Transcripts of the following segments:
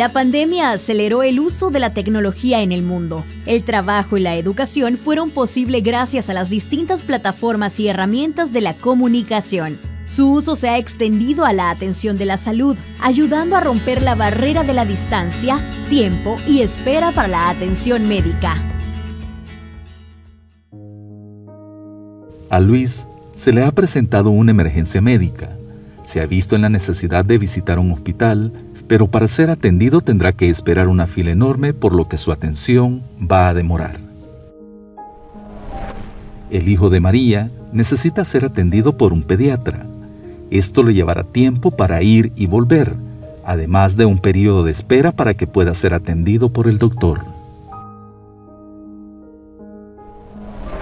La pandemia aceleró el uso de la tecnología en el mundo. El trabajo y la educación fueron posibles gracias a las distintas plataformas y herramientas de la comunicación. Su uso se ha extendido a la atención de la salud, ayudando a romper la barrera de la distancia, tiempo y espera para la atención médica. A Luis se le ha presentado una emergencia médica. Se ha visto en la necesidad de visitar un hospital, pero para ser atendido tendrá que esperar una fila enorme, por lo que su atención va a demorar. El hijo de María necesita ser atendido por un pediatra. Esto le llevará tiempo para ir y volver, además de un periodo de espera para que pueda ser atendido por el doctor.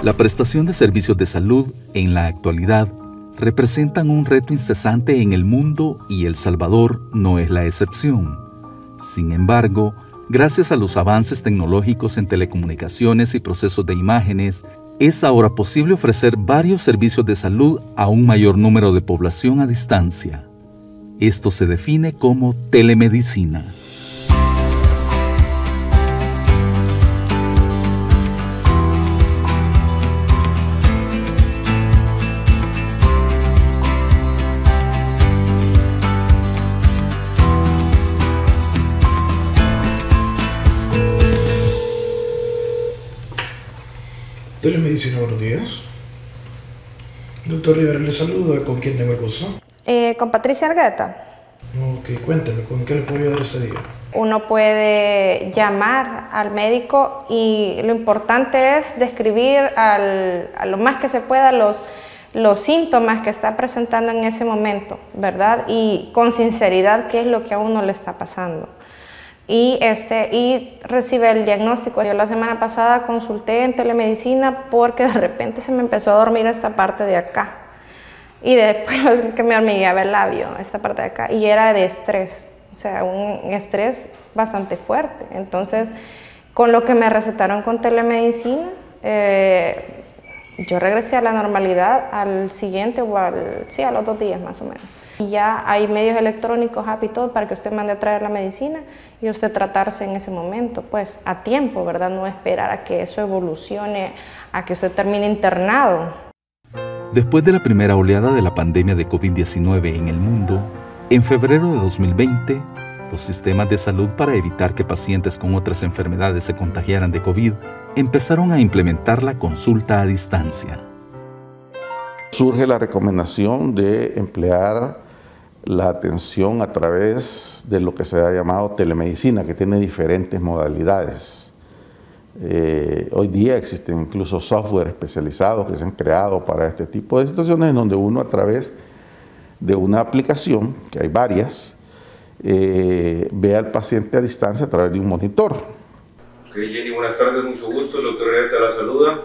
La prestación de servicios de salud en la actualidad representan un reto incesante en el mundo y El Salvador no es la excepción. Sin embargo, gracias a los avances tecnológicos en telecomunicaciones y procesos de imágenes, es ahora posible ofrecer varios servicios de salud a un mayor número de población a distancia. Esto se define como telemedicina. Telemedicina, buenos días. Doctor Rivera le saluda. ¿Con quién tengo el gusto? Con Patricia Argueta. Ok, cuénteme, ¿con qué le puedo ayudar este día? Uno puede llamar al médico y lo importante es describir a lo más que se pueda los síntomas que está presentando en ese momento, ¿verdad? Y con sinceridad qué es lo que a uno le está pasando. Y recibe el diagnóstico. Yo la semana pasada consulté en telemedicina porque de repente se me empezó a dormir esta parte de acá. Y después que me hormigueaba el labio, esta parte de acá. Y era de estrés, o sea, un estrés bastante fuerte. Entonces, con lo que me recetaron con telemedicina, yo regresé a la normalidad al siguiente o a los 2 días más o menos. Y ya hay medios electrónicos, app y todo para que usted mande a traer la medicina y usted tratarse en ese momento, pues a tiempo, ¿verdad? No esperar a que eso evolucione, a que usted termine internado. Después de la primera oleada de la pandemia de COVID-19 en el mundo, en febrero de 2020, los sistemas de salud, para evitar que pacientes con otras enfermedades se contagiaran de COVID, empezaron a implementar la consulta a distancia. Surge la recomendación de emplear la atención a través de lo que se ha llamado telemedicina, que tiene diferentes modalidades. Hoy día existen incluso software especializados que se han creado para este tipo de situaciones, en donde uno, a través de una aplicación, que hay varias, ve al paciente a distancia a través de un monitor. Ok, Jenny, buenas tardes, mucho gusto. El doctor Rivera te la saluda.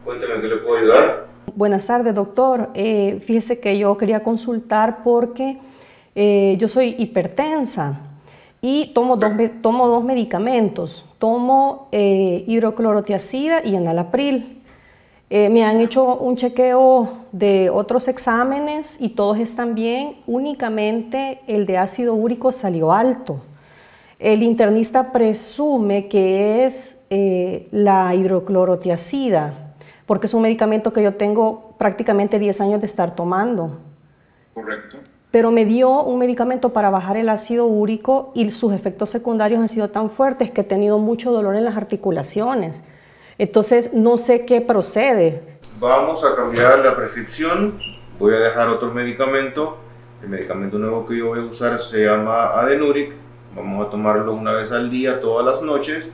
Cuéntame en qué le puedo ayudar. Buenas tardes, doctor. Fíjese que yo quería consultar porque yo soy hipertensa y tomo dos medicamentos. Tomo hidroclorotiazida y enalapril. Me han hecho un chequeo de otros exámenes y todos están bien. Únicamente el de ácido úrico salió alto. El internista presume que es la hidroclorotiazida, porque es un medicamento que yo tengo prácticamente 10 años de estar tomando. Correcto. Pero me dio un medicamento para bajar el ácido úrico y sus efectos secundarios han sido tan fuertes que he tenido mucho dolor en las articulaciones. Entonces no sé qué procede. Vamos a cambiar la prescripción. Voy a dejar otro medicamento. El medicamento nuevo que yo voy a usar se llama Adenuric. Vamos a tomarlo una vez al día, todas las noches.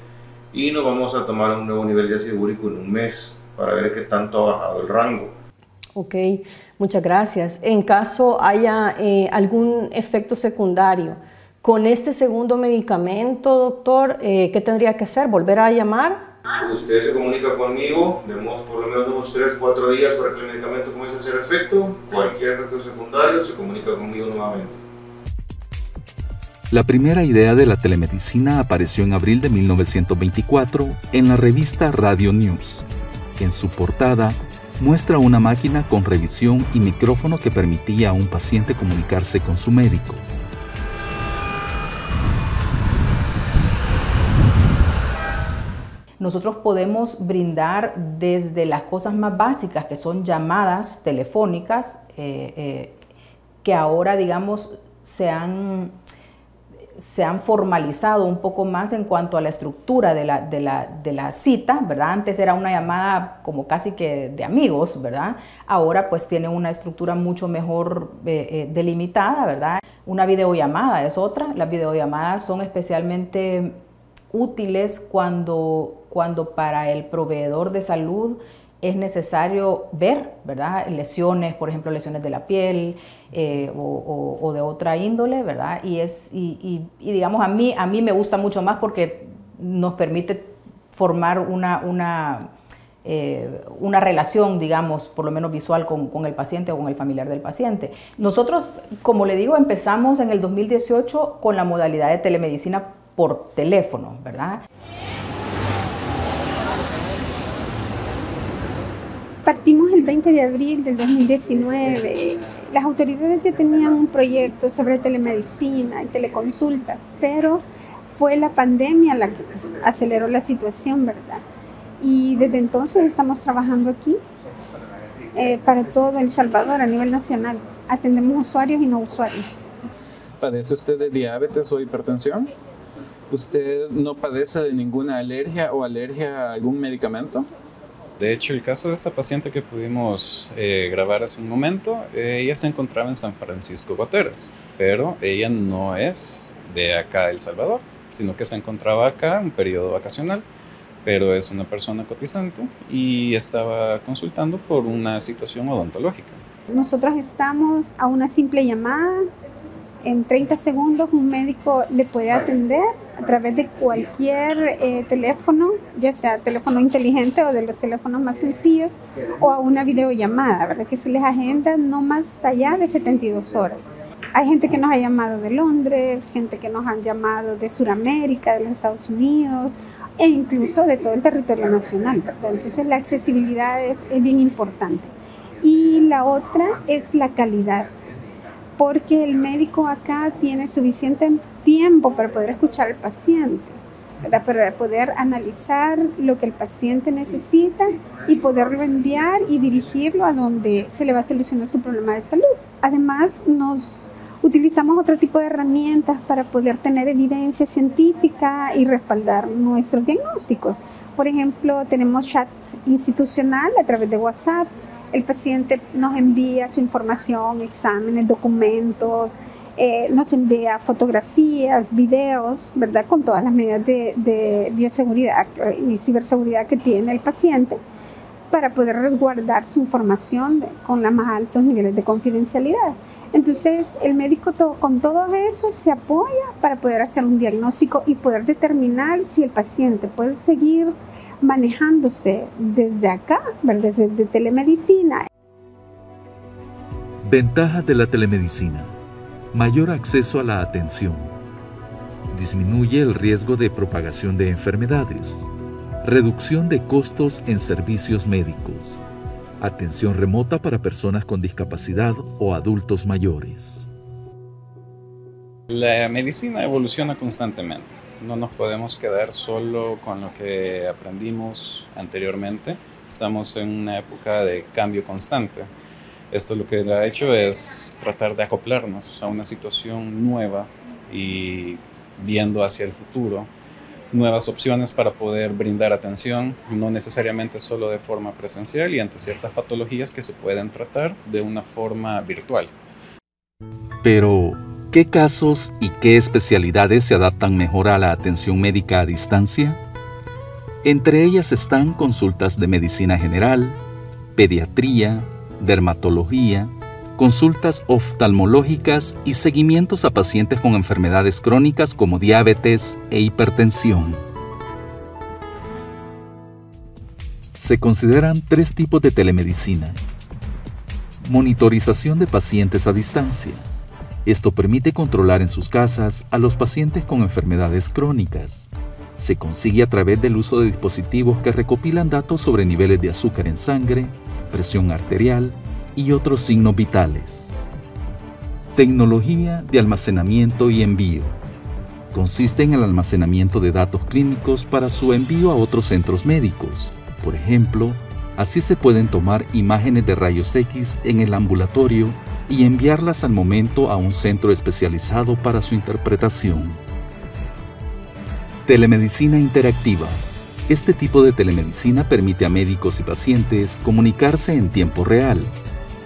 Y nos vamos a tomar un nuevo nivel de ácido úrico en un mes, para ver qué tanto ha bajado el rango. Ok, muchas gracias. En caso haya algún efecto secundario con este segundo medicamento, doctor, ¿qué tendría que hacer? ¿Volver a llamar? Usted se comunica conmigo, demos por lo menos unos 3-4 días para que el medicamento comience a hacer efecto. Cualquier efecto secundario se comunica conmigo nuevamente. La primera idea de la telemedicina apareció en abril de 1924 en la revista Radio News. En su portada, muestra una máquina con revisión y micrófono que permitía a un paciente comunicarse con su médico. nosotros podemos brindar desde las cosas más básicas, que son llamadas telefónicas, que ahora, digamos, se han formalizado un poco más en cuanto a la estructura de la cita, ¿verdad? Antes era una llamada como casi que de amigos, ¿verdad? Ahora pues tiene una estructura mucho mejor delimitada, ¿verdad? Una videollamada es otra. Las videollamadas son especialmente útiles cuando para el proveedor de salud es necesario ver, ¿verdad? Lesiones, por ejemplo, lesiones de la piel o de otra índole, ¿verdad? Y digamos, a mí me gusta mucho más porque nos permite formar una relación, digamos, por lo menos visual con el paciente o con el familiar del paciente. Nosotros, como le digo, empezamos en el 2018 con la modalidad de telemedicina por teléfono, ¿verdad? Partimos el 20 de abril del 2019. Las autoridades ya tenían un proyecto sobre telemedicina y teleconsultas, pero fue la pandemia la que aceleró la situación, ¿verdad? Y desde entonces estamos trabajando aquí para todo El Salvador a nivel nacional. Atendemos usuarios y no usuarios. ¿Padece usted de diabetes o hipertensión? ¿Usted no padece de ninguna alergia o alergia a algún medicamento? De hecho, el caso de esta paciente que pudimos grabar hace un momento, ella se encontraba en San Francisco Gotera, pero ella no es de acá de El Salvador, sino que se encontraba acá en un periodo vacacional, pero es una persona cotizante y estaba consultando por una situación odontológica. Nosotros estamos a una simple llamada. En 30 segundos un médico le puede atender a través de cualquier teléfono, ya sea teléfono inteligente o de los teléfonos más sencillos, o a una videollamada, ¿verdad? Que se les agenda no más allá de 72 horas. Hay gente que nos ha llamado de Londres, gente que nos han llamado de Sudamérica, de los Estados Unidos, e incluso de todo el territorio nacional, ¿verdad? Entonces la accesibilidad es bien importante. Y la otra es la calidad, porque el médico acá tiene suficiente tiempo para poder escuchar al paciente, ¿verdad? Para poder analizar lo que el paciente necesita y poderlo enviar y dirigirlo a donde se le va a solucionar su problema de salud. Además, utilizamos otro tipo de herramientas para poder tener evidencia científica y respaldar nuestros diagnósticos. Por ejemplo, tenemos chat institucional a través de WhatsApp. El paciente nos envía su información, exámenes, documentos, nos envía fotografías, videos, ¿verdad? Con todas las medidas de bioseguridad y ciberseguridad que tiene el paciente para poder resguardar su información con los más altos niveles de confidencialidad. Entonces, el médico con todo eso se apoya para poder hacer un diagnóstico y poder determinar si el paciente puede seguir manejándose desde acá, desde telemedicina. Ventajas de la telemedicina: mayor acceso a la atención, disminuye el riesgo de propagación de enfermedades, reducción de costos en servicios médicos, atención remota para personas con discapacidad o adultos mayores. La medicina evoluciona constantemente. No nos podemos quedar solo con lo que aprendimos anteriormente. Estamos en una época de cambio constante. Esto lo que ha hecho es tratar de acoplarnos a una situación nueva y viendo hacia el futuro nuevas opciones para poder brindar atención, no necesariamente solo de forma presencial y ante ciertas patologías que se pueden tratar de una forma virtual. Pero, ¿qué casos y qué especialidades se adaptan mejor a la atención médica a distancia? Entre ellas están consultas de medicina general, pediatría, dermatología, consultas oftalmológicas y seguimientos a pacientes con enfermedades crónicas como diabetes e hipertensión. Se consideran 3 tipos de telemedicina. Monitorización de pacientes a distancia. Esto permite controlar en sus casas a los pacientes con enfermedades crónicas. Se consigue a través del uso de dispositivos que recopilan datos sobre niveles de azúcar en sangre, presión arterial y otros signos vitales. Tecnología de almacenamiento y envío. Consiste en el almacenamiento de datos clínicos para su envío a otros centros médicos. Por ejemplo, así se pueden tomar imágenes de rayos X en el ambulatorio y enviarlas al momento a un centro especializado para su interpretación. Telemedicina interactiva. Este tipo de telemedicina permite a médicos y pacientes comunicarse en tiempo real.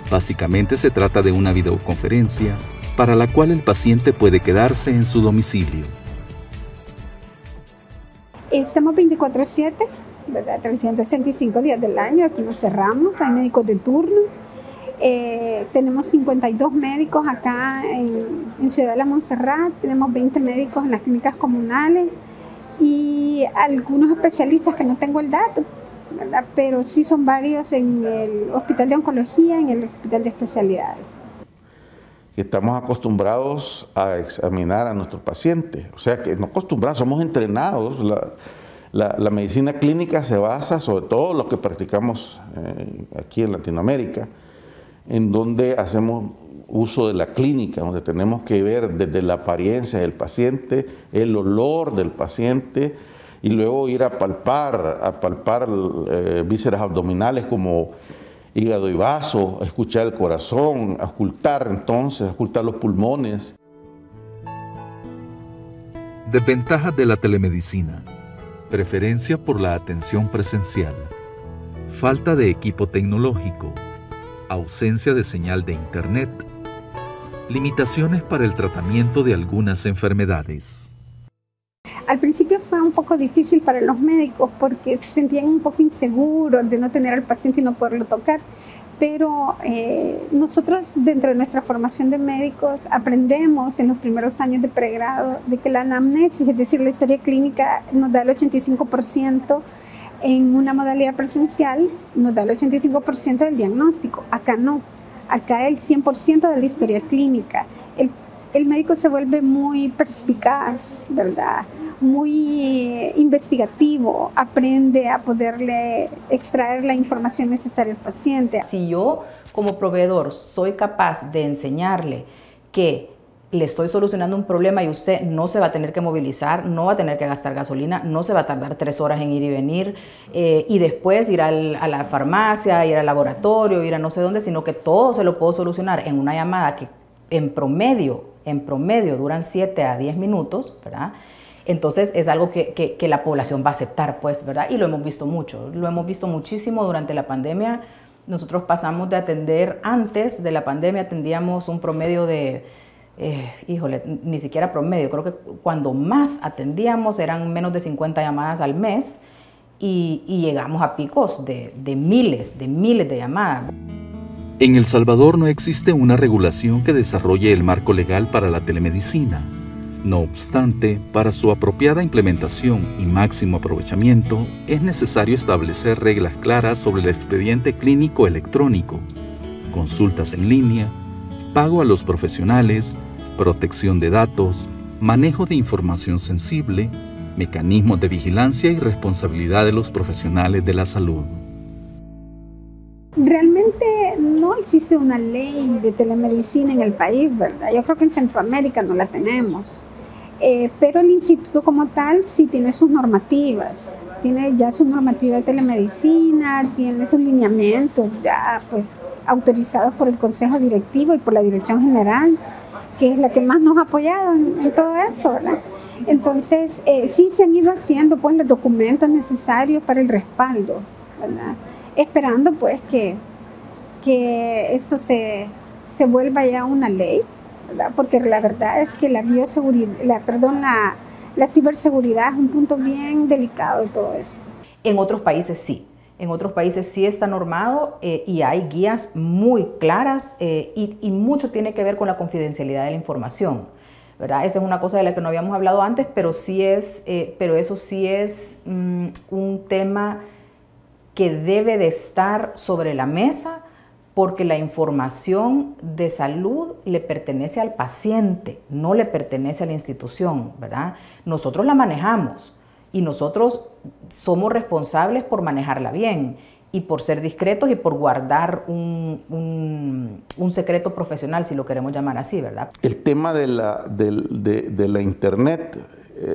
Básicamente se trata de una videoconferencia para la cual el paciente puede quedarse en su domicilio. Estamos 24/7, ¿verdad? 365 días del año, aquí nos cerramos, hay médicos de turno. Tenemos 52 médicos acá en Ciudad de la Montserrat, tenemos 20 médicos en las clínicas comunales y algunos especialistas que no tengo el dato, ¿verdad? Pero sí son varios en el Hospital de Oncología, en el Hospital de Especialidades. Estamos acostumbrados a examinar a nuestros pacientes, o sea que no acostumbrados, somos entrenados. La medicina clínica se basa sobre todo lo que practicamos aquí en Latinoamérica, en donde hacemos uso de la clínica, donde tenemos que ver desde la apariencia del paciente, el olor del paciente, y luego ir a palpar vísceras abdominales como hígado y vaso, a escuchar el corazón, a ocultar los pulmones. Desventajas de la telemedicina. Preferencia por la atención presencial. Falta de equipo tecnológico. Ausencia de señal de internet. Limitaciones para el tratamiento de algunas enfermedades. Al principio fue un poco difícil para los médicos porque se sentían un poco inseguros de no tener al paciente y no poderlo tocar, pero nosotros dentro de nuestra formación de médicos aprendemos en los primeros años de pregrado de que la anamnesis, es decir, la historia clínica, nos da el 85%, en una modalidad presencial nos da el 85% del diagnóstico. Acá no, acá el 100% de la historia clínica. El médico se vuelve muy perspicaz, ¿verdad? Muy investigativo, aprende a poderle extraer la información necesaria al paciente. Si yo como proveedor soy capaz de enseñarle que le estoy solucionando un problema y usted no se va a tener que movilizar, no va a tener que gastar gasolina, no se va a tardar 3 horas en ir y venir y después ir a la farmacia, ir al laboratorio, ir a no sé dónde, sino que todo se lo puedo solucionar en una llamada que en promedio duran 7 a 10 minutos, ¿verdad? Entonces es algo que la población va a aceptar, pues, ¿verdad? Y lo hemos visto mucho, lo hemos visto muchísimo durante la pandemia. Nosotros pasamos de atender, antes de la pandemia atendíamos un promedio de, ni siquiera promedio, creo que cuando más atendíamos eran menos de 50 llamadas al mes y llegamos a picos de miles de llamadas. En El Salvador no existe una regulación que desarrolle el marco legal para la telemedicina. No obstante, para su apropiada implementación y máximo aprovechamiento, es necesario establecer reglas claras sobre el expediente clínico electrónico, consultas en línea, pago a los profesionales, protección de datos, manejo de información sensible, mecanismos de vigilancia y responsabilidad de los profesionales de la salud. Realmente no existe una ley de telemedicina en el país, ¿verdad? Yo creo que en Centroamérica no la tenemos. Pero el instituto como tal sí tiene sus normativas, tiene ya su normativa de telemedicina, tiene sus lineamientos ya pues autorizados por el Consejo Directivo y por la Dirección General, que es la que más nos ha apoyado en todo eso, ¿verdad? Entonces sí se han ido haciendo pues los documentos necesarios para el respaldo, ¿verdad? Esperando pues que esto se vuelva ya una ley, ¿verdad? Porque la verdad es que la ciberseguridad es un punto bien delicado de todo esto. En otros países sí. En otros países sí está normado y hay guías muy claras y mucho tiene que ver con la confidencialidad de la información, ¿verdad? Esa es una cosa de la que no habíamos hablado antes, pero eso sí es un tema que debe de estar sobre la mesa porque la información de salud le pertenece al paciente, no le pertenece a la institución, ¿verdad? Nosotros la manejamos y nosotros somos responsables por manejarla bien y por ser discretos y por guardar un secreto profesional, si lo queremos llamar así, ¿verdad? El tema de la internet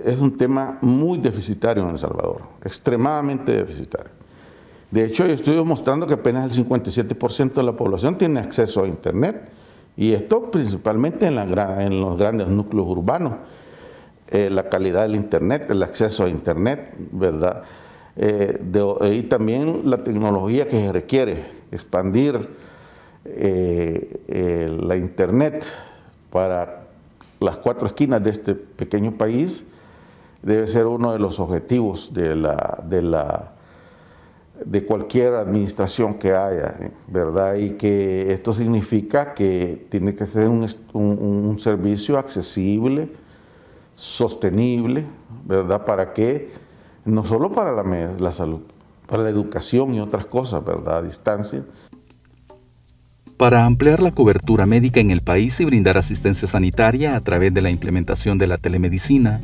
es un tema muy deficitario en El Salvador, extremadamente deficitario. De hecho, hay estudios mostrando que apenas el 57% de la población tiene acceso a Internet, y esto principalmente en los grandes núcleos urbanos. La calidad del Internet, el acceso a Internet, ¿verdad? Y también la tecnología que se requiere, expandir la Internet para las 4 esquinas de este pequeño país, debe ser uno de los objetivos de cualquier administración que haya, ¿verdad? Y que esto significa que tiene que ser un servicio accesible, sostenible, ¿verdad? Para que, no solo para la salud, para la educación y otras cosas, ¿verdad? A distancia. Para ampliar la cobertura médica en el país y brindar asistencia sanitaria a través de la implementación de la telemedicina,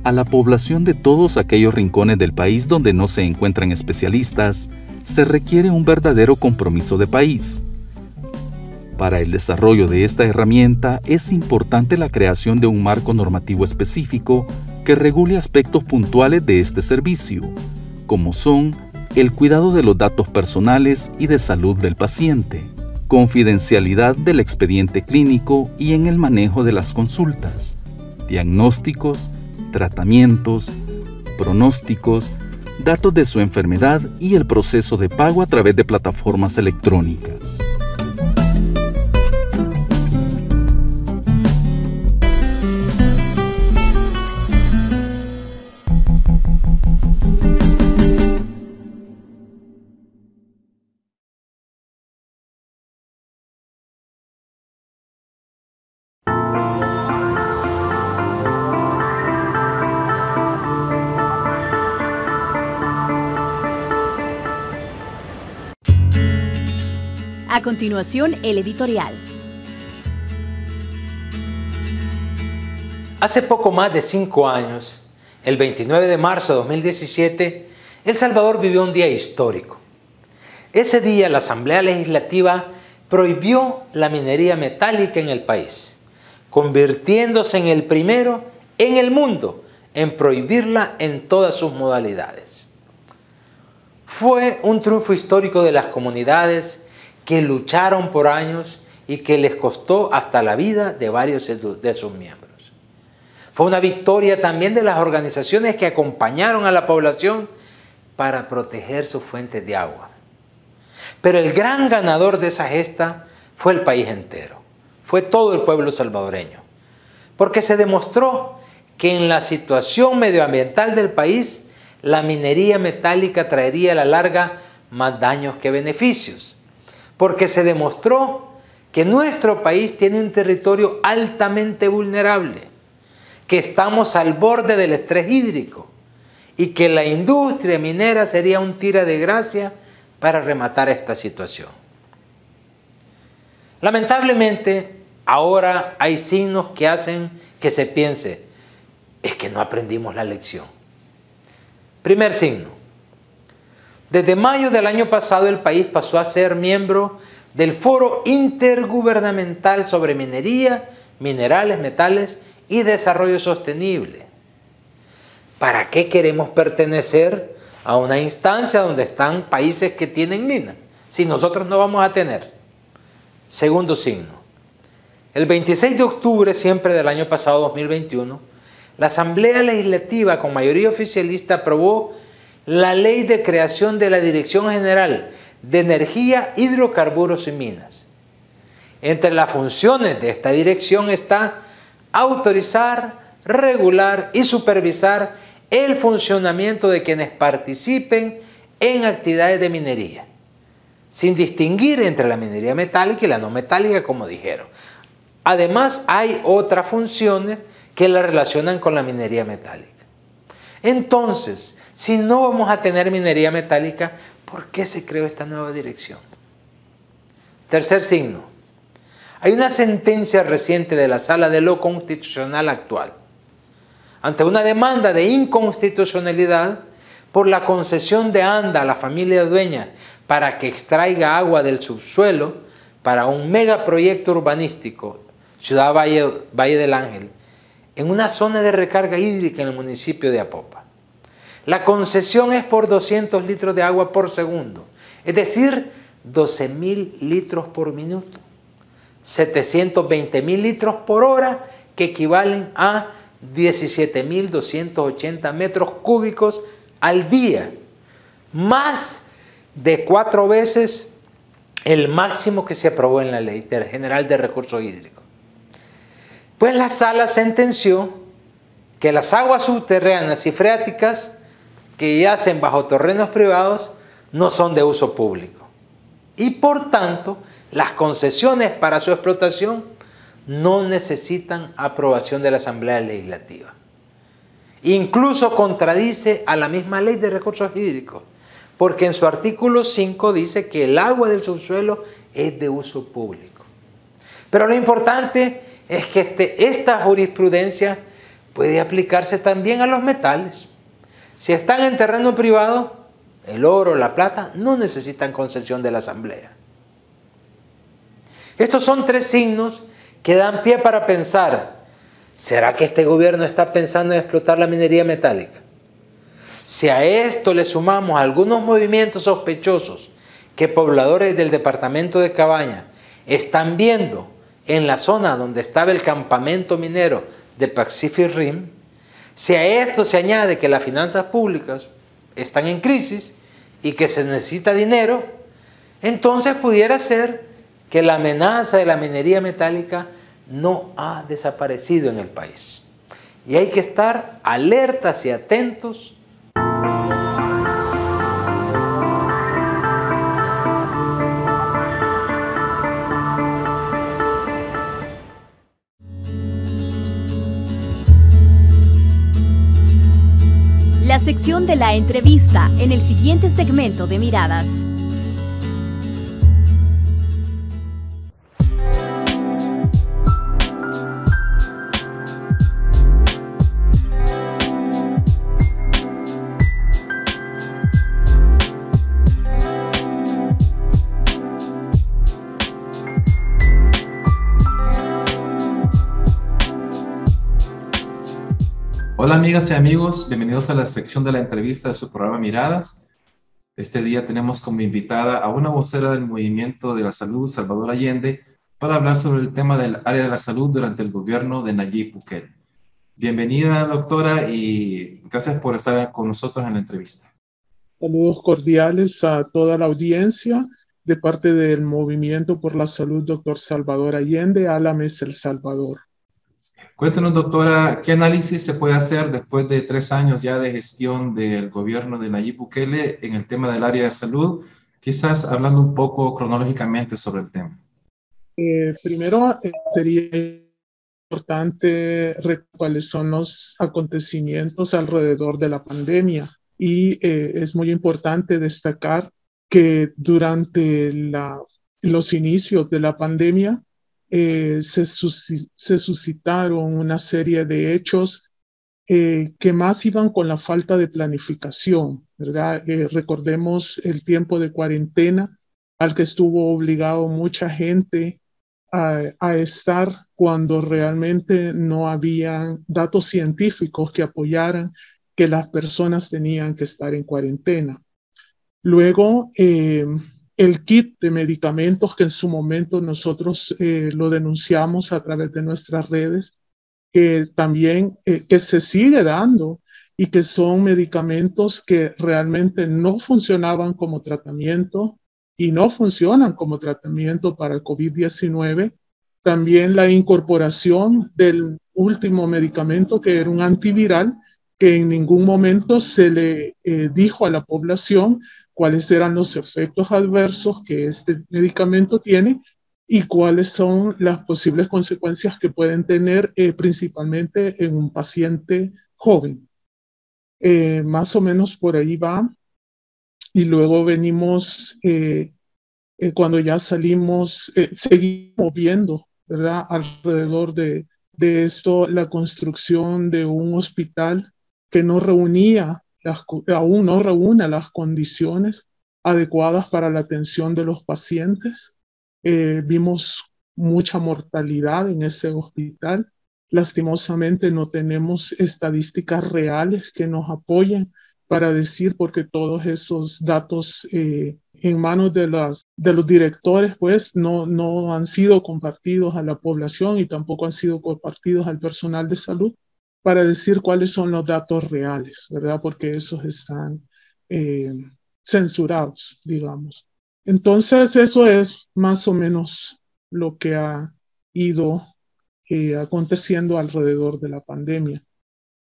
a la población de todos aquellos rincones del país donde no se encuentran especialistas, se requiere un verdadero compromiso de país. Para el desarrollo de esta herramienta es importante la creación de un marco normativo específico que regule aspectos puntuales de este servicio, como son el cuidado de los datos personales y de salud del paciente, confidencialidad del expediente clínico y en el manejo de las consultas, diagnósticos, tratamientos, pronósticos, datos de su enfermedad y el proceso de pago a través de plataformas electrónicas. A continuación, el editorial. Hace poco más de 5 años, el 29 de marzo de 2017, El Salvador vivió un día histórico. Ese día la Asamblea Legislativa prohibió la minería metálica en el país, convirtiéndose en el primero en el mundo en prohibirla en todas sus modalidades. Fue un triunfo histórico de las comunidades que lucharon por años y que les costó hasta la vida de varios de sus miembros. Fue una victoria también de las organizaciones que acompañaron a la población para proteger sus fuentes de agua. Pero el gran ganador de esa gesta fue el país entero, fue todo el pueblo salvadoreño, porque se demostró que en la situación medioambiental del país, la minería metálica traería a la larga más daños que beneficios, porque se demostró que nuestro país tiene un territorio altamente vulnerable, que estamos al borde del estrés hídrico y que la industria minera sería un tira de gracia para rematar esta situación. Lamentablemente, ahora hay signos que hacen que se piense, es que no aprendimos la lección. Primer signo. Desde mayo del año pasado el país pasó a ser miembro del Foro Intergubernamental sobre Minería, Minerales, Metales y Desarrollo Sostenible. ¿Para qué queremos pertenecer a una instancia donde están países que tienen minas si nosotros no vamos a tener? Segundo signo. El 26 de octubre, siempre del año pasado, 2021, la Asamblea Legislativa con mayoría oficialista aprobó la Ley de Creación de la Dirección General de Energía, Hidrocarburos y Minas. Entre las funciones de esta dirección está autorizar, regular y supervisar el funcionamiento de quienes participen en actividades de minería, sin distinguir entre la minería metálica y la no metálica, como dijeron. Además, hay otras funciones que la relacionan con la minería metálica. Entonces, si no vamos a tener minería metálica, ¿por qué se creó esta nueva dirección? Tercer signo. Hay una sentencia reciente de la Sala de lo Constitucional actual, ante una demanda de inconstitucionalidad por la concesión de ANDA a la familia dueña para que extraiga agua del subsuelo para un megaproyecto urbanístico, Ciudad Valle del Ángel, en una zona de recarga hídrica en el municipio de Apopa. La concesión es por 200 litros de agua por segundo, es decir, 12.000 litros por minuto, 720.000 litros por hora, que equivalen a 17.280 metros cúbicos al día, más de 4 veces el máximo que se aprobó en la Ley General de Recursos Hídricos. Pues la sala sentenció que las aguas subterráneas y freáticas que yacen bajo terrenos privados no son de uso público y por tanto las concesiones para su explotación no necesitan aprobación de la Asamblea Legislativa. Incluso contradice a la misma Ley de Recursos Hídricos, porque en su artículo 5 dice que el agua del subsuelo es de uso público. Pero lo importante es que esta jurisprudencia puede aplicarse también a los metales. Si están en terreno privado, el oro, la plata, no necesitan concesión de la Asamblea. Estos son 3 signos que dan pie para pensar, ¿será que este gobierno está pensando en explotar la minería metálica? Si a esto le sumamos algunos movimientos sospechosos que pobladores del departamento de Cabaña están viendo en la zona donde estaba el campamento minero de Pacific Rim, si a esto se añade que las finanzas públicas están en crisis y que se necesita dinero, entonces pudiera ser que la amenaza de la minería metálica no ha desaparecido en el país. Y hay que estar alertas y atentos. La sección de la entrevista en el siguiente segmento de Miradas. Hola amigas y amigos, bienvenidos a la sección de la entrevista de su programa Miradas. Este día tenemos como invitada a una vocera del Movimiento de la Salud, Salvador Allende, para hablar sobre el tema del área de la salud durante el gobierno de Nayib Bukele. Bienvenida, doctora, y gracias por estar con nosotros en la entrevista. Saludos cordiales a toda la audiencia de parte del Movimiento por la Salud, doctor Salvador Allende, Alames El Salvador. Cuéntanos, doctora, ¿qué análisis se puede hacer después de 3 años ya de gestión del gobierno de Nayib Bukele en el tema del área de salud? Quizás hablando un poco cronológicamente sobre el tema. Primero, sería importante recordar cuáles son los acontecimientos alrededor de la pandemia. Y es muy importante destacar que durante los inicios de la pandemia, se suscitaron una serie de hechos que más iban con la falta de planificación, ¿verdad? Recordemos el tiempo de cuarentena al que estuvo obligado mucha gente a estar cuando realmente no había datos científicos que apoyaran que las personas tenían que estar en cuarentena. Luego, el kit de medicamentos que en su momento nosotros lo denunciamos a través de nuestras redes, que también que se sigue dando y que son medicamentos que realmente no funcionaban como tratamiento y no funcionan como tratamiento para el COVID-19. También la incorporación del último medicamento, que era un antiviral, que en ningún momento se le dijo a la población cuáles eran los efectos adversos que este medicamento tiene y cuáles son las posibles consecuencias que pueden tener principalmente en un paciente joven. Más o menos por ahí va. Y luego venimos, cuando ya salimos, seguimos viendo, ¿verdad? Alrededor de esto, la construcción de un hospital que no reunía aún no reúne las condiciones adecuadas para la atención de los pacientes. Vimos mucha mortalidad en ese hospital Lastimosamente no tenemos estadísticas reales que nos apoyen para decir, porque todos esos datos en manos de los directores pues no han sido compartidos a la población y tampoco han sido compartidos al personal de salud para decir cuáles son los datos reales, ¿verdad? Porque esos están censurados, digamos. Entonces, eso es más o menos lo que ha ido aconteciendo alrededor de la pandemia.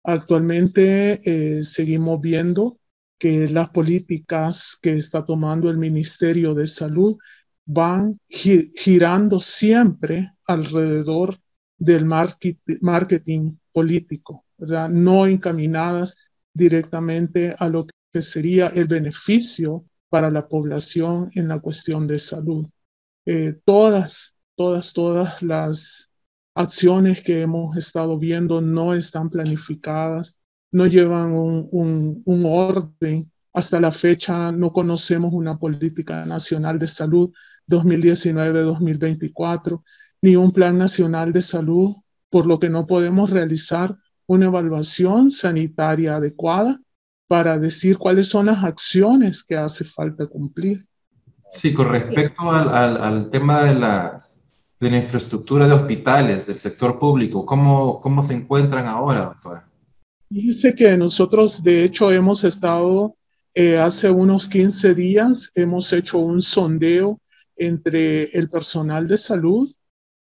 Actualmente seguimos viendo que las políticas que está tomando el Ministerio de Salud van girando siempre alrededor del marketing político, ¿verdad? No encaminadas directamente a lo que sería el beneficio para la población en la cuestión de salud. Todas las acciones que hemos estado viendo no están planificadas, no llevan un orden. Hasta la fecha no conocemos una política nacional de salud 2019-2024, ni un plan nacional de salud, por lo que no podemos realizar una evaluación sanitaria adecuada para decir cuáles son las acciones que hace falta cumplir. Sí, con respecto al tema de la infraestructura de hospitales, del sector público, ¿cómo se encuentran ahora, doctora? Dice que nosotros, de hecho, hemos estado, hace unos 15 días, hemos hecho un sondeo entre el personal de salud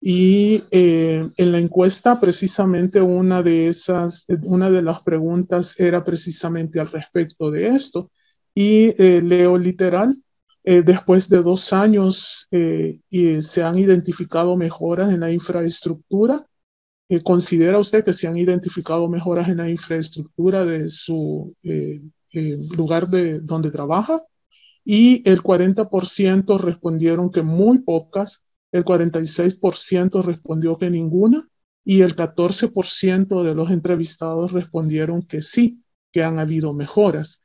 y en la encuesta, precisamente una de las preguntas era precisamente al respecto de esto. Y leo literal. Después de 2 años y se han identificado mejoras en la infraestructura. ¿Considera usted que se han identificado mejoras en la infraestructura de su lugar donde trabaja? Y el 40% respondieron que muy pocas, el 46% respondió que ninguna y el 14% de los entrevistados respondieron que sí, que han habido mejoras.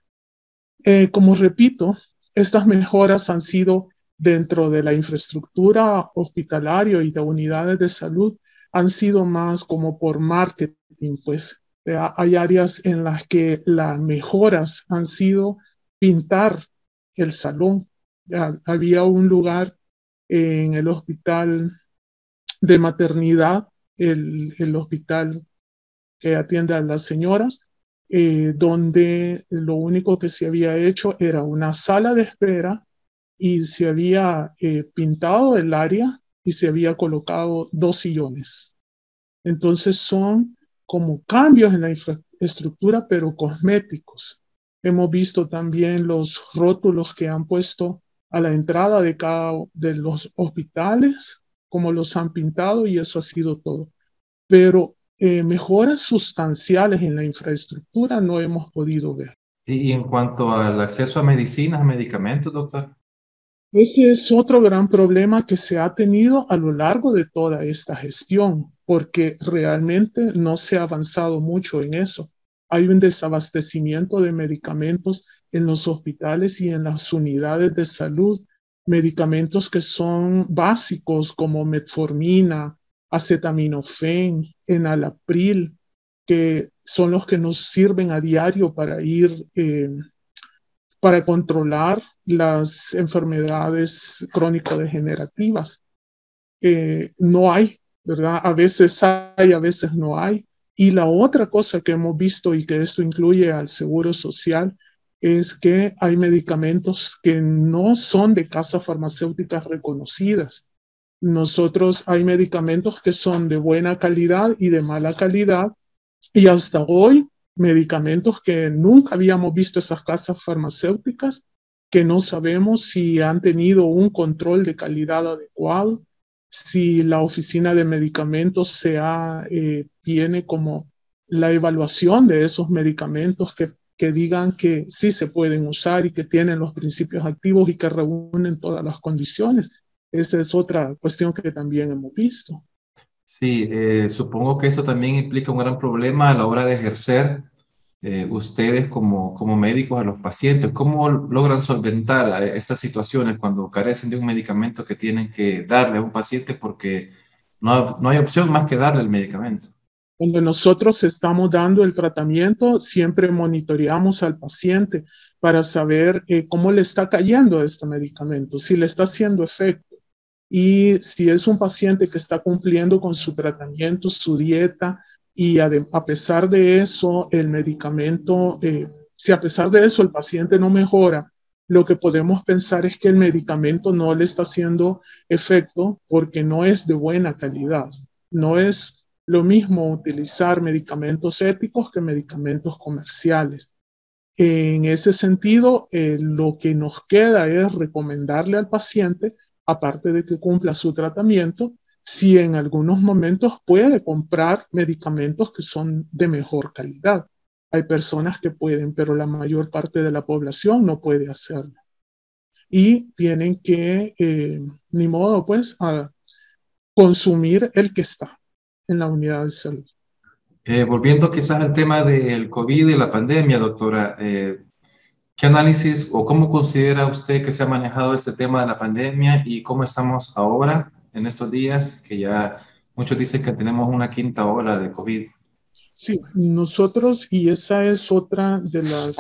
Como repito, estas mejoras han sido dentro de la infraestructura hospitalaria y de unidades de salud, han sido más como por marketing, pues hay áreas en las que las mejoras han sido pintar el salón. Había un lugar en el hospital de maternidad, el hospital que atiende a las señoras, donde lo único que se había hecho era una sala de espera y se había pintado el área y se había colocado 2 sillones. Entonces son como cambios en la infraestructura, pero cosméticos. Hemos visto también los rótulos que han puesto a la entrada de cada de los hospitales, como los han pintado, y eso ha sido todo. Pero mejoras sustanciales en la infraestructura no hemos podido ver. Y en cuanto al acceso a medicinas, medicamentos, doctor. Ese es otro gran problema que se ha tenido a lo largo de toda esta gestión, porque realmente no se ha avanzado mucho en eso. Hay un desabastecimiento de medicamentos en los hospitales y en las unidades de salud, medicamentos que son básicos como metformina, acetaminofén, enalapril, que son los que nos sirven a diario para para controlar las enfermedades crónico-degenerativas. No hay, ¿verdad? A veces hay, a veces no hay. Y la otra cosa que hemos visto, y que esto incluye al Seguro Social, es que hay medicamentos que no son de casas farmacéuticas reconocidas. Nosotros hay medicamentos que son de buena calidad y de mala calidad, y hasta hoy medicamentos que nunca habíamos visto esas casas farmacéuticas, que no sabemos si han tenido un control de calidad adecuado, si la oficina de medicamentos tiene como la evaluación de esos medicamentos que digan que sí se pueden usar y que tienen los principios activos y que reúnen todas las condiciones. Esa es otra cuestión que también hemos visto. Sí, supongo que eso también implica un gran problema a la hora de ejercer ustedes como médicos a los pacientes. ¿Cómo logran solventar estas situaciones cuando carecen de un medicamento que tienen que darle a un paciente porque no hay opción más que darle el medicamento? Cuando nosotros estamos dando el tratamiento, siempre monitoreamos al paciente para saber cómo le está cayendo este medicamento, si le está haciendo efecto. Y si es un paciente que está cumpliendo con su tratamiento, su dieta, y a pesar de eso, el medicamento, si a pesar de eso el paciente no mejora, lo que podemos pensar es que el medicamento no le está haciendo efecto porque no es de buena calidad. No es lo mismo utilizar medicamentos éticos que medicamentos comerciales. En ese sentido, lo que nos queda es recomendarle al paciente, aparte de que cumpla su tratamiento, si en algunos momentos puede comprar medicamentos que son de mejor calidad. Hay personas que pueden, pero la mayor parte de la población no puede hacerlo. Y tienen que, ni modo, pues, a consumir el que está en la unidad de salud. Volviendo quizás al tema del COVID y la pandemia, doctora, ¿qué análisis o cómo considera usted que se ha manejado este tema de la pandemia y cómo estamos ahora en estos días que ya muchos dicen que tenemos una quinta ola de COVID? Sí, nosotros, y esa es otra de las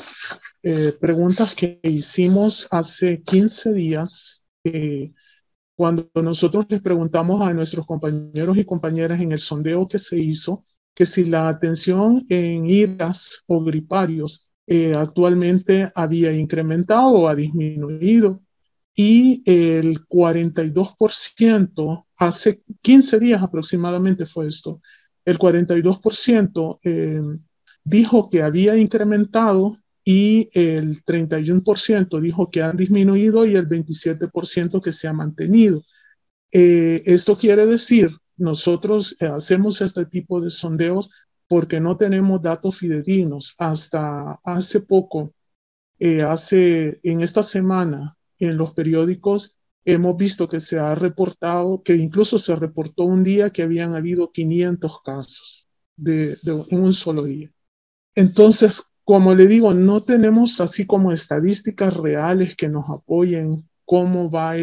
preguntas que hicimos hace 15 días, cuando nosotros les preguntamos a nuestros compañeros y compañeras en el sondeo que se hizo, que si la atención en IRAS o griparios actualmente había incrementado o ha disminuido, y el 42%, hace 15 días aproximadamente fue esto, el 42% dijo que había incrementado y el 31% dijo que han disminuido y el 27% que se ha mantenido. Esto quiere decir, nosotros hacemos este tipo de sondeos porque no tenemos datos fidedignos. Hasta hace poco, en esta semana, en los periódicos, hemos visto que se ha reportado, que incluso se reportó un día que habían habido 500 casos en un solo día. Entonces, como le digo, no tenemos así como estadísticas reales que nos apoyen cómo va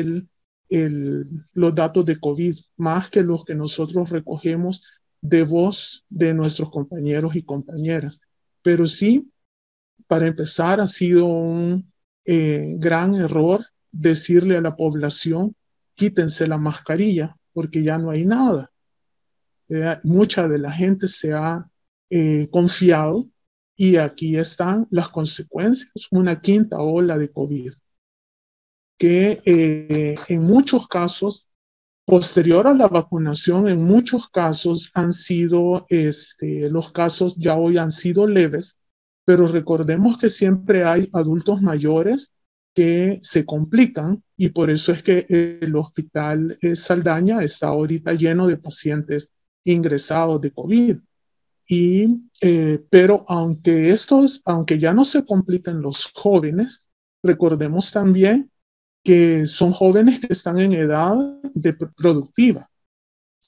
los datos de COVID, más que los que nosotros recogemos de voz de nuestros compañeros y compañeras. Pero sí, para empezar, ha sido un gran error decirle a la población, quítense la mascarilla, porque ya no hay nada. Mucha de la gente se ha confiado y aquí están las consecuencias, una quinta ola de COVID, que en muchos casos, posterior a la vacunación, en muchos casos han sido, los casos ya hoy han sido leves, pero recordemos que siempre hay adultos mayores que se complican y por eso es que el hospital Saldaña está ahorita lleno de pacientes ingresados de COVID. Pero aunque ya no se complican los jóvenes, recordemos también que son jóvenes que están en edad productiva.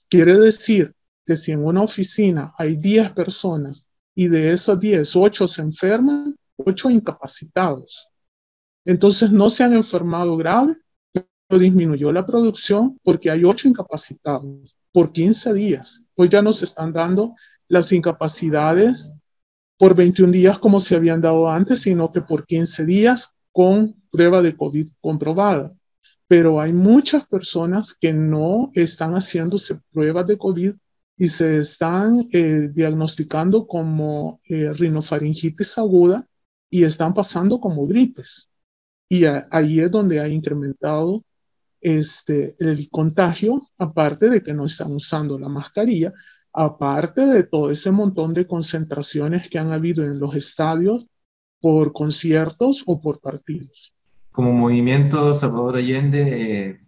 Quiere decir que si en una oficina hay 10 personas y de esas 10, 8 se enferman, 8 incapacitados. Entonces no se han enfermado grave, pero disminuyó la producción porque hay 8 incapacitados por 15 días. Hoy ya nos están dando las incapacidades por 21 días como se habían dado antes, sino que por 15 días con prueba de COVID comprobada. Pero hay muchas personas que no están haciéndose pruebas de COVID y se están diagnosticando como rinofaringitis aguda y están pasando como gripes. Y ahí es donde ha incrementado el contagio, aparte de que no están usando la mascarilla, aparte de todo ese montón de concentraciones que han habido en los estadios por conciertos o por partidos. Como Movimiento Salvador Allende,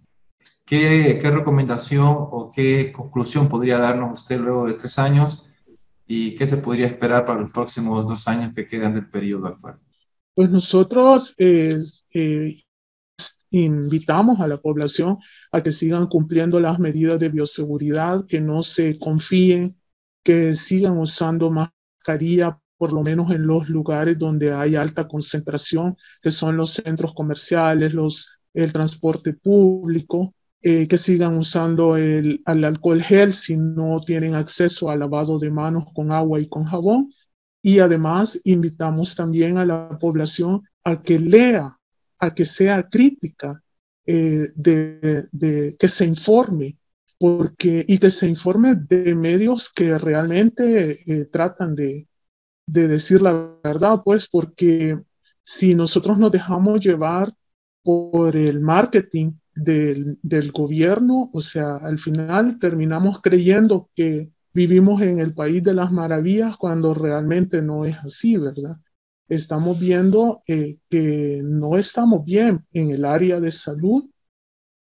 ¿qué recomendación o qué conclusión podría darnos usted luego de 3 años y qué se podría esperar para los próximos 2 años que quedan del periodo actual? Pues nosotros invitamos a la población a que sigan cumpliendo las medidas de bioseguridad, que no se confíen, que sigan usando mascarilla, por lo menos en los lugares donde hay alta concentración, que son los centros comerciales, el transporte público, que sigan usando el alcohol gel si no tienen acceso al lavado de manos con agua y con jabón. Y además invitamos también a la población a que lea, a que sea crítica, que se informe, y que se informe de medios que realmente tratan de decir la verdad, pues, porque si nosotros nos dejamos llevar por el marketing del gobierno, o sea, al final terminamos creyendo que vivimos en el país de las maravillas cuando realmente no es así, ¿verdad? Estamos viendo que no estamos bien en el área de salud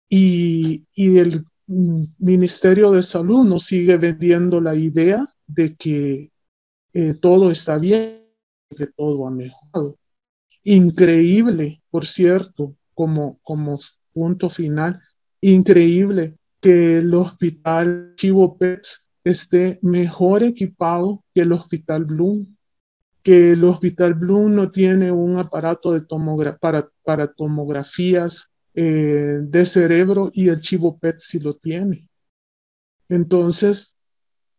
y el Ministerio de Salud nos sigue vendiendo la idea de que todo está bien, que todo ha mejorado. Increíble, por cierto, como punto final, increíble que el hospital Chivo Pets esté mejor equipado que el hospital Bloom, que el hospital Bloom no tiene un aparato de para tomografías de cerebro y el Chivo Pets sí lo tiene. Entonces,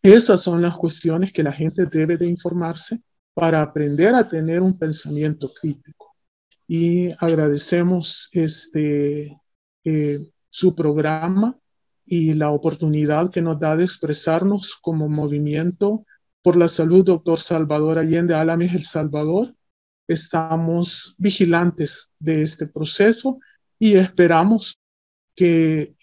esas son las cuestiones que la gente debe de informarse para aprender a tener un pensamiento crítico. Y agradecemos su programa y la oportunidad que nos da de expresarnos como Movimiento por la Salud Dr. Salvador Allende Alames El Salvador. Estamos vigilantes de este proceso y esperamos que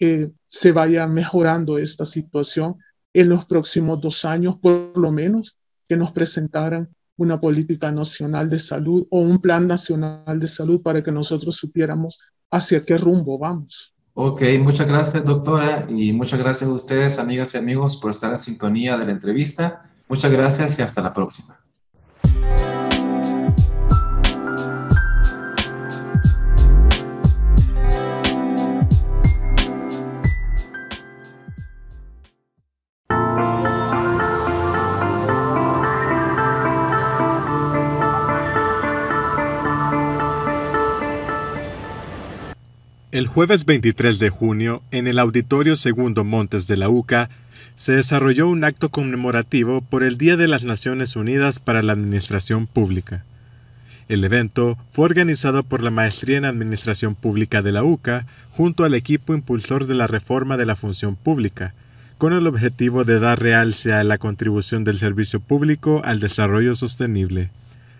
se vaya mejorando esta situación en los próximos 2 años, por lo menos, que nos presentaran una política nacional de salud o un plan nacional de salud para que nosotros supiéramos hacia qué rumbo vamos. Ok, muchas gracias, doctora, y muchas gracias a ustedes, amigas y amigos, por estar en sintonía de la entrevista. Muchas gracias y hasta la próxima. El jueves 23 de junio, en el Auditorio Segundo Montes de la UCA, se desarrolló un acto conmemorativo por el Día de las Naciones Unidas para la Administración Pública. El evento fue organizado por la Maestría en Administración Pública de la UCA junto al equipo impulsor de la reforma de la función pública, con el objetivo de dar realce a la contribución del servicio público al desarrollo sostenible.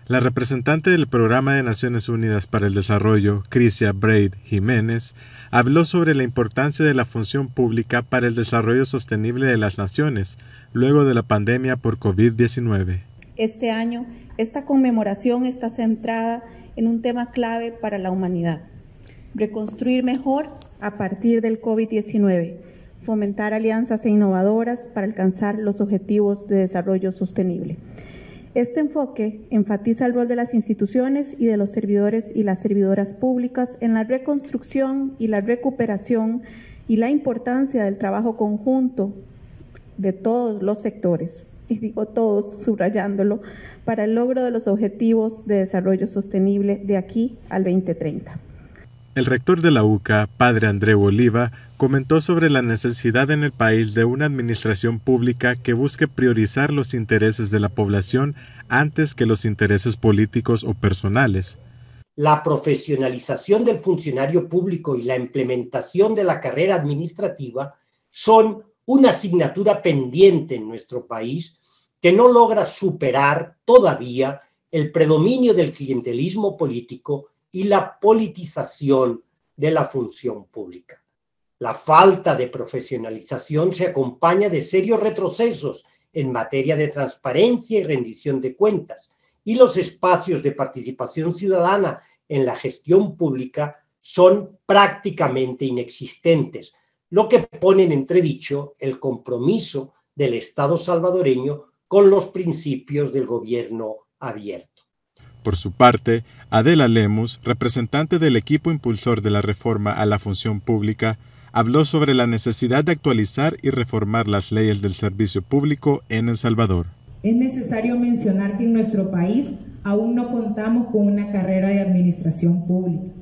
La representante del Programa de Naciones Unidas para el Desarrollo, Crisia Braid Jiménez, habló sobre la importancia de la función pública para el desarrollo sostenible de las naciones, luego de la pandemia por COVID-19. Este año, esta conmemoración está centrada en un tema clave para la humanidad: reconstruir mejor a partir del COVID-19, fomentar alianzas innovadoras para alcanzar los objetivos de desarrollo sostenible. Este enfoque enfatiza el rol de las instituciones y de los servidores y las servidoras públicas en la reconstrucción y la recuperación y la importancia del trabajo conjunto de todos los sectores, y digo todos subrayándolo, para el logro de los objetivos de desarrollo sostenible de aquí al 2030. El rector de la UCA, padre Andreu Oliva, comentó sobre la necesidad en el país de una administración pública que busque priorizar los intereses de la población antes que los intereses políticos o personales. La profesionalización del funcionario público y la implementación de la carrera administrativa son una asignatura pendiente en nuestro país que no logra superar todavía el predominio del clientelismo político y la politización de la función pública. La falta de profesionalización se acompaña de serios retrocesos en materia de transparencia y rendición de cuentas, y los espacios de participación ciudadana en la gestión pública son prácticamente inexistentes, lo que pone en entredicho el compromiso del Estado salvadoreño con los principios del gobierno abierto. Por su parte, Adela Lemus, representante del equipo impulsor de la reforma a la función pública, habló sobre la necesidad de actualizar y reformar las leyes del servicio público en El Salvador. Es necesario mencionar que en nuestro país aún no contamos con una carrera de administración pública,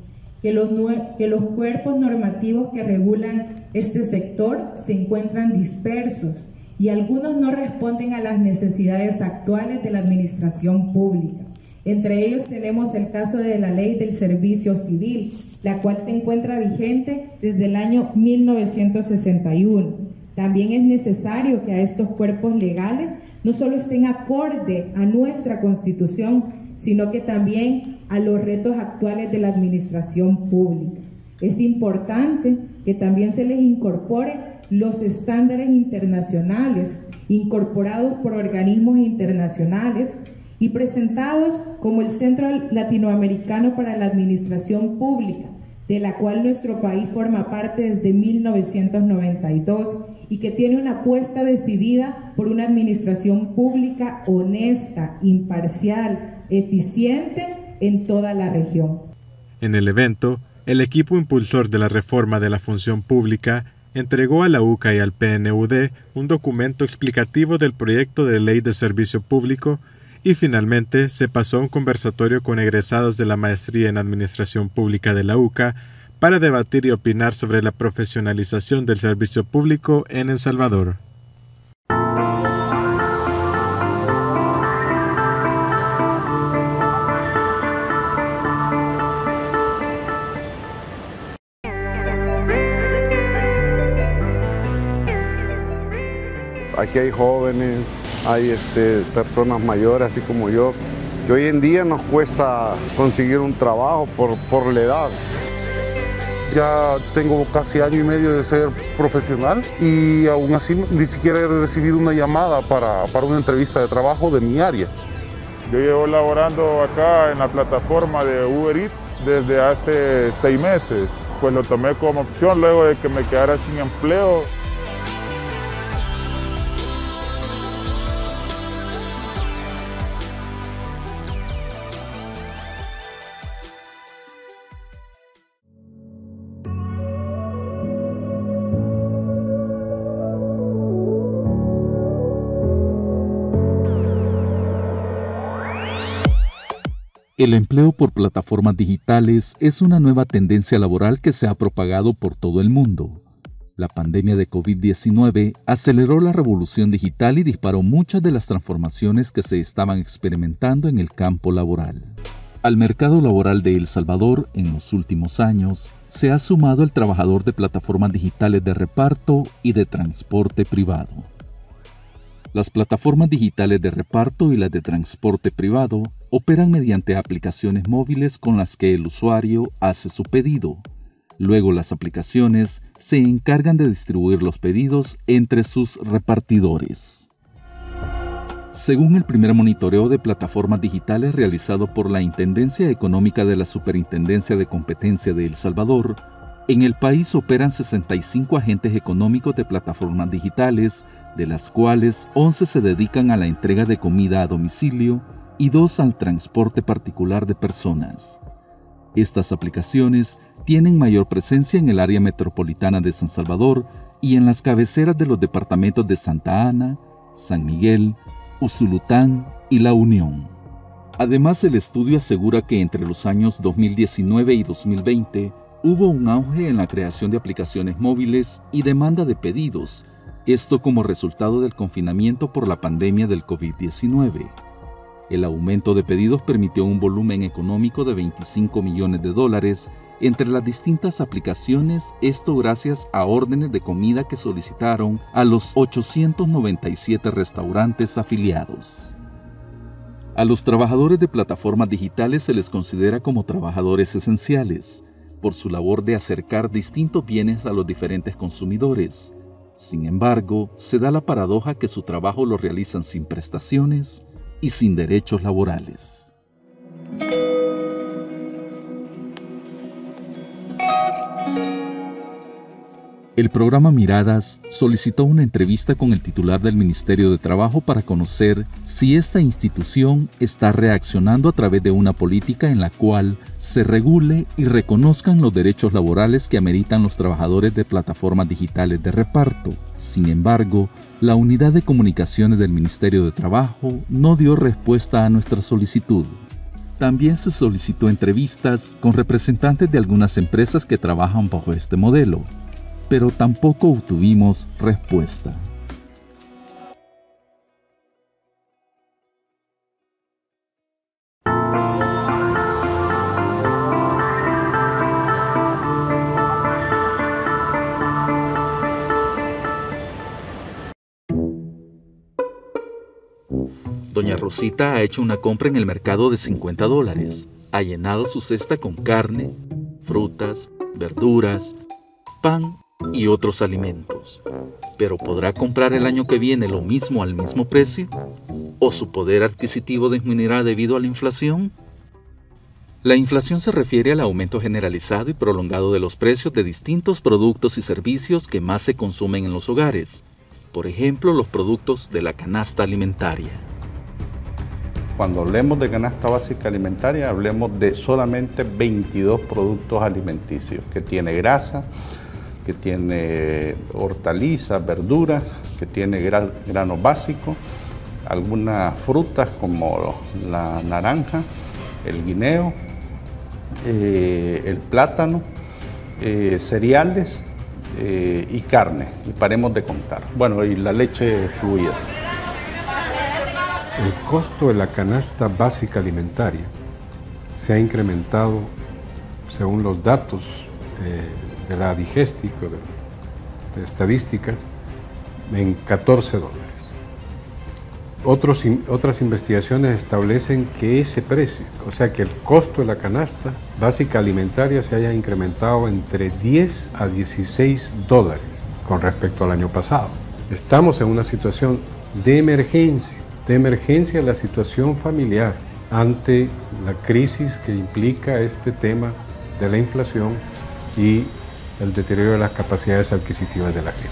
que los cuerpos normativos que regulan este sector se encuentran dispersos y algunos no responden a las necesidades actuales de la administración pública. Entre ellos tenemos el caso de la Ley del Servicio Civil, la cual se encuentra vigente desde el año 1961. También es necesario que a estos cuerpos legales no solo estén acorde a nuestra Constitución, sino que también a los retos actuales de la administración pública. Es importante que también se les incorpore los estándares internacionales incorporados por organismos internacionales y presentados como el Centro Latinoamericano para la Administración Pública, de la cual nuestro país forma parte desde 1992 y que tiene una apuesta decidida por una administración pública honesta, imparcial, eficiente en toda la región. En el evento, el equipo impulsor de la reforma de la función pública entregó a la UCA y al PNUD un documento explicativo del proyecto de ley de servicio público y finalmente se pasó a un conversatorio con egresados de la maestría en Administración Pública de la UCA para debatir y opinar sobre la profesionalización del servicio público en El Salvador. Aquí hay jóvenes, hay personas mayores, así como yo, que hoy en día nos cuesta conseguir un trabajo por la edad. Ya tengo casi año y medio de ser profesional y aún así ni siquiera he recibido una llamada para una entrevista de trabajo de mi área. Yo llevo laborando acá en la plataforma de Uber Eats desde hace 6 meses. Pues lo tomé como opción luego de que me quedara sin empleo. El empleo por plataformas digitales es una nueva tendencia laboral que se ha propagado por todo el mundo. La pandemia de COVID-19 aceleró la revolución digital y disparó muchas de las transformaciones que se estaban experimentando en el campo laboral. Al mercado laboral de El Salvador, en los últimos años, se ha sumado el trabajador de plataformas digitales de reparto y de transporte privado. Las plataformas digitales de reparto y las de transporte privado operan mediante aplicaciones móviles con las que el usuario hace su pedido. Luego las aplicaciones se encargan de distribuir los pedidos entre sus repartidores. Según el primer monitoreo de plataformas digitales realizado por la Intendencia Económica de la Superintendencia de Competencia de El Salvador, en el país operan 65 agentes económicos de plataformas digitales, de las cuales 11 se dedican a la entrega de comida a domicilio y 2 al transporte particular de personas. Estas aplicaciones tienen mayor presencia en el área metropolitana de San Salvador y en las cabeceras de los departamentos de Santa Ana, San Miguel, Usulután y La Unión. Además, el estudio asegura que entre los años 2019 y 2020 hubo un auge en la creación de aplicaciones móviles y demanda de pedidos, esto como resultado del confinamiento por la pandemia del COVID-19. El aumento de pedidos permitió un volumen económico de $25 millones entre las distintas aplicaciones, esto gracias a órdenes de comida que solicitaron a los 897 restaurantes afiliados. A los trabajadores de plataformas digitales se les considera como trabajadores esenciales, por su labor de acercar distintos bienes a los diferentes consumidores. Sin embargo, se da la paradoja que su trabajo lo realizan sin prestaciones y sin derechos laborales. El programa Miradas solicitó una entrevista con el titular del Ministerio de Trabajo para conocer si esta institución está reaccionando a través de una política en la cual se regule y reconozcan los derechos laborales que ameritan los trabajadores de plataformas digitales de reparto. Sin embargo, la Unidad de Comunicaciones del Ministerio de Trabajo no dio respuesta a nuestra solicitud. También se solicitó entrevistas con representantes de algunas empresas que trabajan bajo este modelo. pero tampoco obtuvimos respuesta. Doña Rosita ha hecho una compra en el mercado de $50. Ha llenado su cesta con carne, frutas, verduras, pan y otros alimentos. ¿Pero podrá comprar el año que viene lo mismo al mismo precio? ¿O su poder adquisitivo disminuirá debido a la inflación? La inflación se refiere al aumento generalizado y prolongado de los precios de distintos productos y servicios que más se consumen en los hogares. Por ejemplo, los productos de la canasta alimentaria. Cuando hablemos de canasta básica alimentaria, hablemos de solamente 22 productos alimenticios, que tiene grasa, que tiene hortalizas, verduras, que tiene granos básicos, algunas frutas como la naranja, el guineo, el plátano, cereales y carne, y paremos de contar. Bueno, y la leche fluida. El costo de la canasta básica alimentaria se ha incrementado, según los datos de la Digestico, de estadísticas, en $14. Otras investigaciones establecen que ese precio, o sea que el costo de la canasta básica alimentaria se haya incrementado entre $10 a $16 con respecto al año pasado. Estamos en una situación de emergencia de la situación familiar ante la crisis que implica este tema de la inflación y el deterioro de las capacidades adquisitivas de la gente.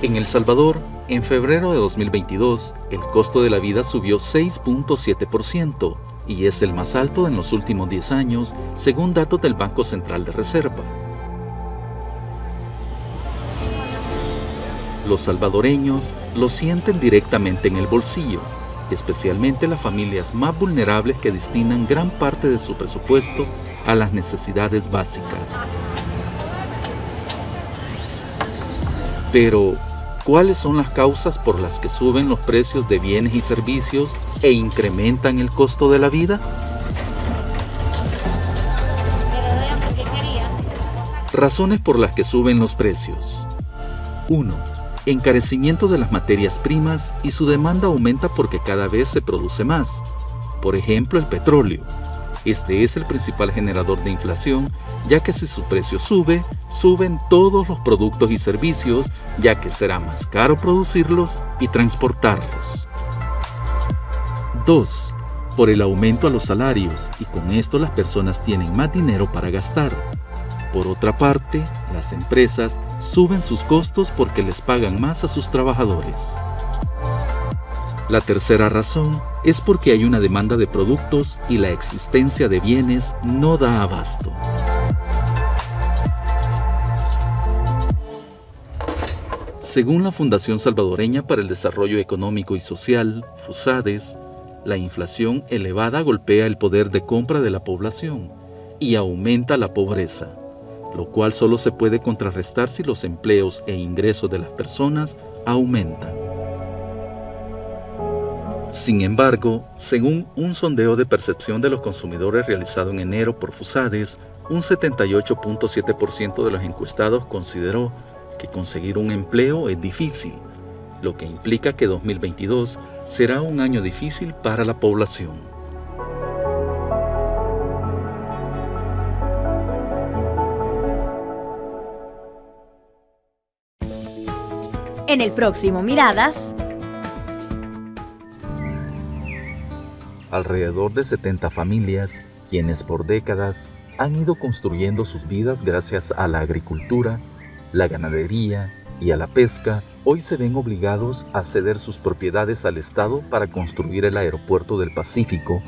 En El Salvador, en febrero de 2022, el costo de la vida subió 6.7% y es el más alto en los últimos 10 años, según datos del Banco Central de Reserva. Los salvadoreños lo sienten directamente en el bolsillo, especialmente las familias más vulnerables que destinan gran parte de su presupuesto a las necesidades básicas. Pero, ¿cuáles son las causas por las que suben los precios de bienes y servicios e incrementan el costo de la vida? Razones por las que suben los precios. 1. Encarecimiento de las materias primas y su demanda aumenta porque cada vez se produce más. Por ejemplo, el petróleo. Este es el principal generador de inflación, ya que si su precio sube, suben todos los productos y servicios, ya que será más caro producirlos y transportarlos. 2. Por el aumento a los salarios, y con esto las personas tienen más dinero para gastar. Por otra parte, las empresas suben sus costos porque les pagan más a sus trabajadores. La tercera razón es porque hay una demanda de productos y la existencia de bienes no da abasto. Según la Fundación Salvadoreña para el Desarrollo Económico y Social, FUSADES, la inflación elevada golpea el poder de compra de la población y aumenta la pobreza, lo cual solo se puede contrarrestar si los empleos e ingresos de las personas aumentan. Sin embargo, según un sondeo de percepción de los consumidores realizado en enero por FUSADES, un 78.7% de los encuestados consideró que conseguir un empleo es difícil, lo que implica que 2022 será un año difícil para la población. En el próximo Miradas, alrededor de 70 familias, quienes por décadas han ido construyendo sus vidas gracias a la agricultura, la ganadería y a la pesca, hoy se ven obligados a ceder sus propiedades al Estado para construir el Aeropuerto del Pacífico,